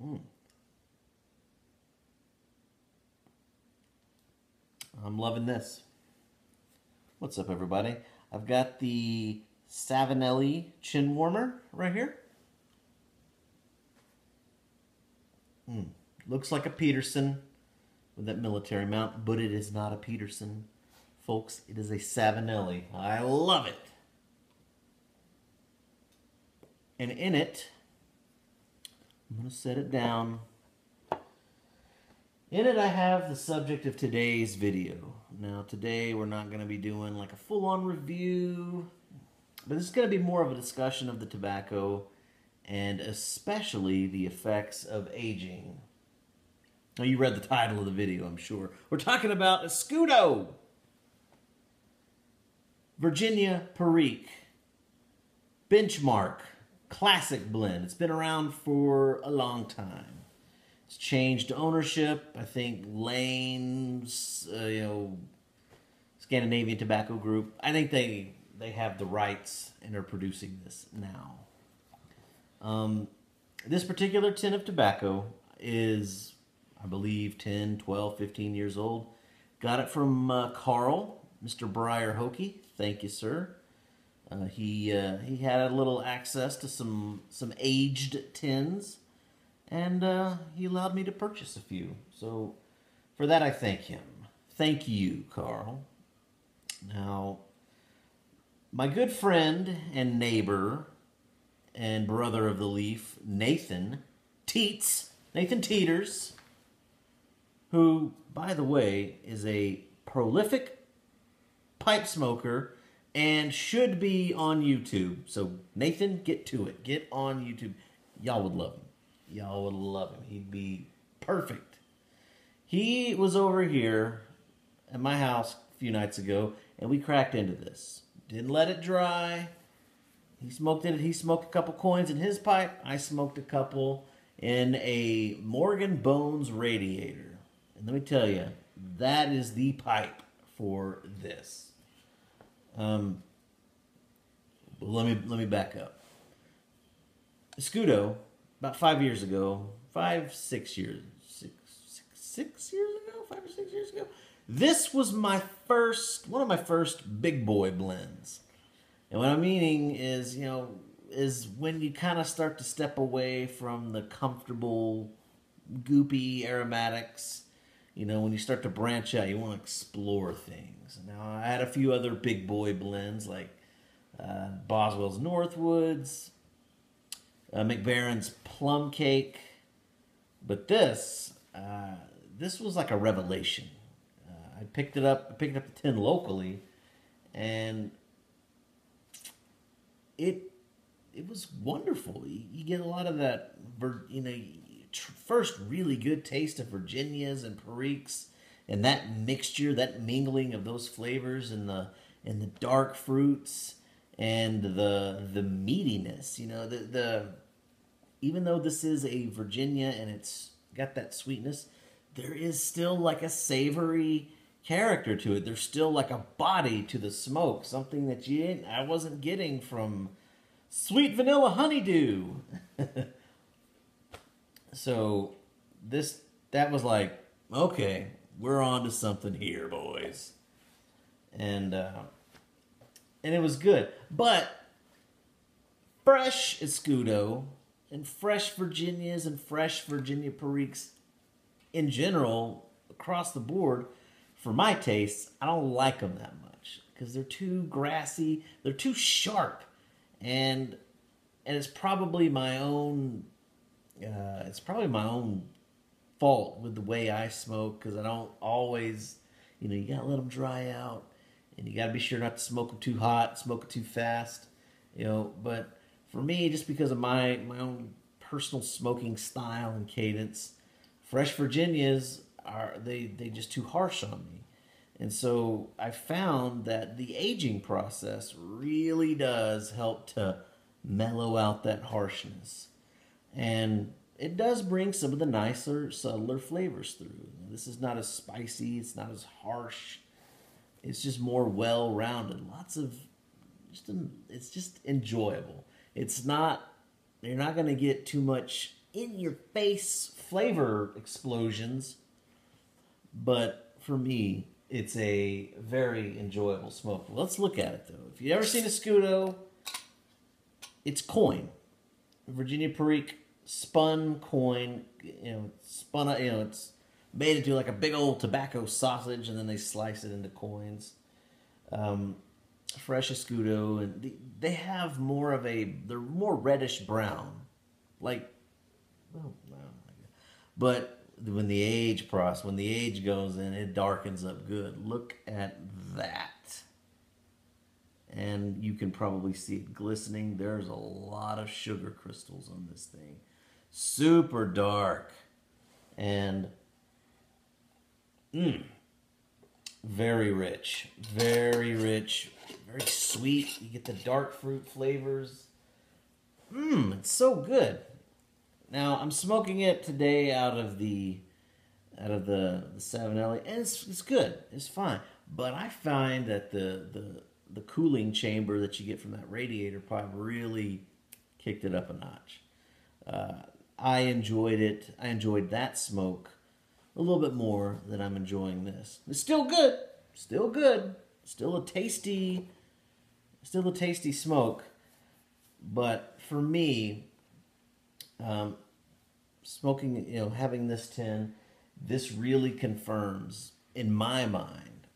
Mm. I'm loving this. What's up, everybody? I've got the Savinelli chin warmer right here. Looks like a Peterson with that military mount, but it is not a Peterson, folks. It is a Savinelli. I love it. And in it, I'm going to set it down. In it, I have the subject of today's video. Now, today we're not going to be doing like a full-on review, but this is going to be more of a discussion of the tobacco and especially the effects of aging. Now, you read the title of the video, I'm sure. We're talking about Escudo Virginia Perique Benchmark Classic Blend. It's been around for a long time. It's changed ownership. I think Lane's, Scandinavian Tobacco Group. I think they have the rights and are producing this now. This particular tin of tobacco is, I believe, 10, 12, 15 years old. Got it from Carl, Mr. Briar Hokie. Thank you, sir. He had a little access to some aged tins, and he allowed me to purchase a few. So for that, I thank him. Thank you, Carl. Now, my good friend and neighbor and brother of the leaf, Nathan Teeters, who, by the way, is a prolific pipe smoker and should be on YouTube. So, Nathan, get to it. Get on YouTube. Y'all would love him. Y'all would love him. He'd be perfect. He was over here at my house a few nights ago, and we cracked into this. Didn't let it dry. He smoked it. He smoked a couple coins in his pipe. I smoked a couple in a Morgan Bones radiator. And let me tell you, that is the pipe for this. Let me back up. Escudo, about 5 years ago, 5 or 6 years ago. This was one of my first big boy blends. And what I'm meaning is, is when you kind of start to step away from the comfortable, goopy aromatics. When you start to branch out, you want to explore things. Now, I had a few other big boy blends like Boswell's Northwoods, McBaron's Plum Cake, but this was like a revelation. I picked up the tin locally, and it was wonderful. You get a lot of that, first really good taste of Virginias and Periques, and that mixture, that mingling of those flavors and the dark fruits and the meatiness. Even though this is a Virginia and it's got that sweetness, there is still like a savory character to it. There's still like a body to the smoke, something that I wasn't getting from Sweet Vanilla Honeydew. So that was like, okay, we're on to something here, boys. And it was good. But fresh Escudo and fresh Virginias and fresh Virginia Periques in general, across the board, for my taste, I don't like them that much because they're too grassy, they're too sharp, and it's probably my own fault with the way I smoke, because I don't always, you gotta let them dry out, and you gotta be sure not to smoke them too hot, smoke it too fast, But for me, just because of my own personal smoking style and cadence, fresh Virginias they just too harsh on me. And so I found that the aging process really does help to mellow out that harshness. And it does bring some of the nicer, subtler flavors through. This is not as spicy, it's not as harsh. It's just more well-rounded. It's just enjoyable. You're not going to get too much in-your-face flavor explosions. But for me, it's a very enjoyable smoke. Let's look at it, though. If you've ever seen Escudo, it's coin. Virginia Perique spun coin, it's made into like a big old tobacco sausage, and then they slice it into coins. Fresh Escudo, and they have more of they're more reddish brown, like, but when the age goes in, it darkens up good. Look at that. And you can probably see it glistening. There's a lot of sugar crystals on this thing. Super dark. And very rich. Very rich. Very sweet. You get the dark fruit flavors. It's so good. Now, I'm smoking it today out of the 7L, and it's good. It's fine. But I find that the cooling chamber that you get from that radiator pipe really kicked it up a notch. I enjoyed it. I enjoyed that smoke a little bit more than I'm enjoying this. It's still good. Still good. Still a tasty smoke. But for me, smoking, having this tin, this really confirms, in my mind,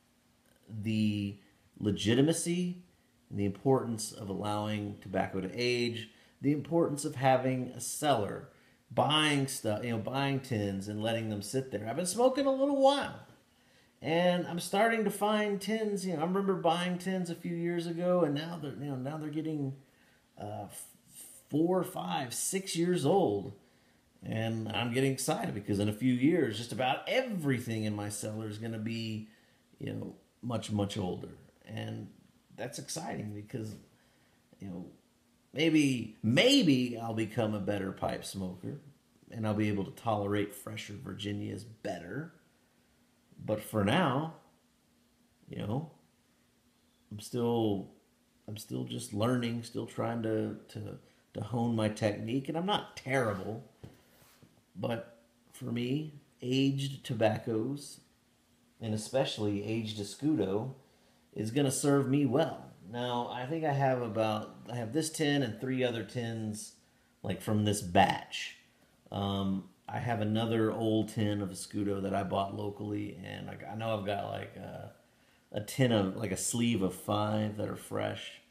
the legitimacy and the importance of allowing tobacco to age, the importance of having a cellar, buying stuff, buying tins and letting them sit there. I've been smoking a little while, and I'm starting to find tins. I remember buying tins a few years ago, and now they're getting 4, 5, 6 years old. And I'm getting excited because in a few years, just about everything in my cellar is going to be, much, much older. And that's exciting because, maybe I'll become a better pipe smoker and I'll be able to tolerate fresher Virginias better. But for now, I'm still just learning, still trying to hone my technique, and I'm not terrible. But for me, aged tobaccos, and especially aged Escudo, is going to serve me well. Now, I think I have this tin and 3 other tins, like from this batch. I have another old tin of Escudo that I bought locally, and I know I've got like a tin of, like a sleeve of 5 that are fresh.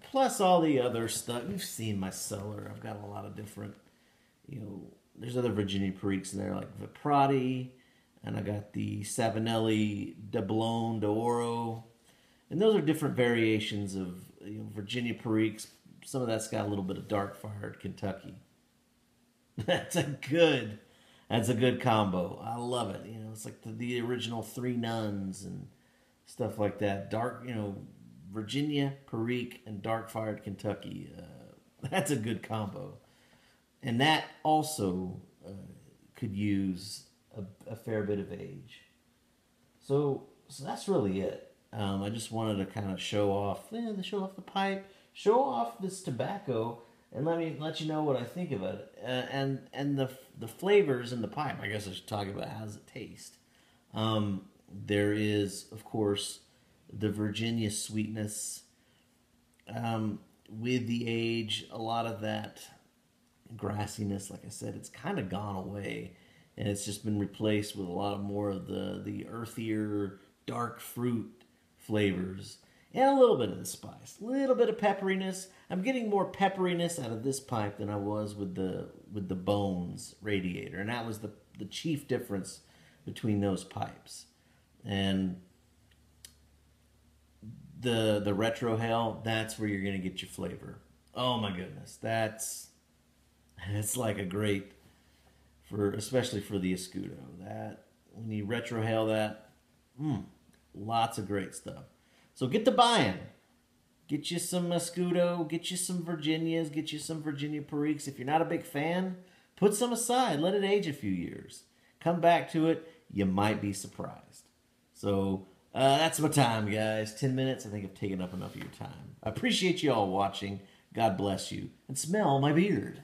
Plus all the other stuff. You've seen my cellar. I've got a lot of different, there's other Virginia Periques in there, like Viprati, and I got the Savinelli Doblone d'Oro. And those are different variations of Virginia Periques. Some of that's got a little bit of dark-fired Kentucky. That's a good combo. I love it. It's like the original Three Nuns and stuff like that. Dark, Virginia Perique and dark-fired Kentucky. That's a good combo. And that also could use a fair bit of age. So that's really it. I just wanted to kind of show off the pipe, show off this tobacco, and let you know what I think about it. And the flavors in the pipe. I guess I should talk about how does it taste. There is, of course, the Virginia sweetness. With the age, a lot of that grassiness, like I said, it's kind of gone away, and it's just been replaced with a lot more of the earthier, dark fruit flavors, and a little bit of the spice, a little bit of pepperiness. I'm getting more pepperiness out of this pipe than I was with the Bones radiator, and that was the chief difference between those pipes. And the retrohale, that's where you're going to get your flavor. Oh my goodness, it's like a great, especially for the Escudo. That when you retrohale that, lots of great stuff. So get to buying. Get you some Escudo, get you some Virginias, get you some Virginia Periques. If you're not a big fan, put some aside. Let it age a few years. Come back to it. You might be surprised. So that's my time, guys. 10 minutes. I think I've taken up enough of your time. I appreciate you all watching. God bless you. And smell my beard.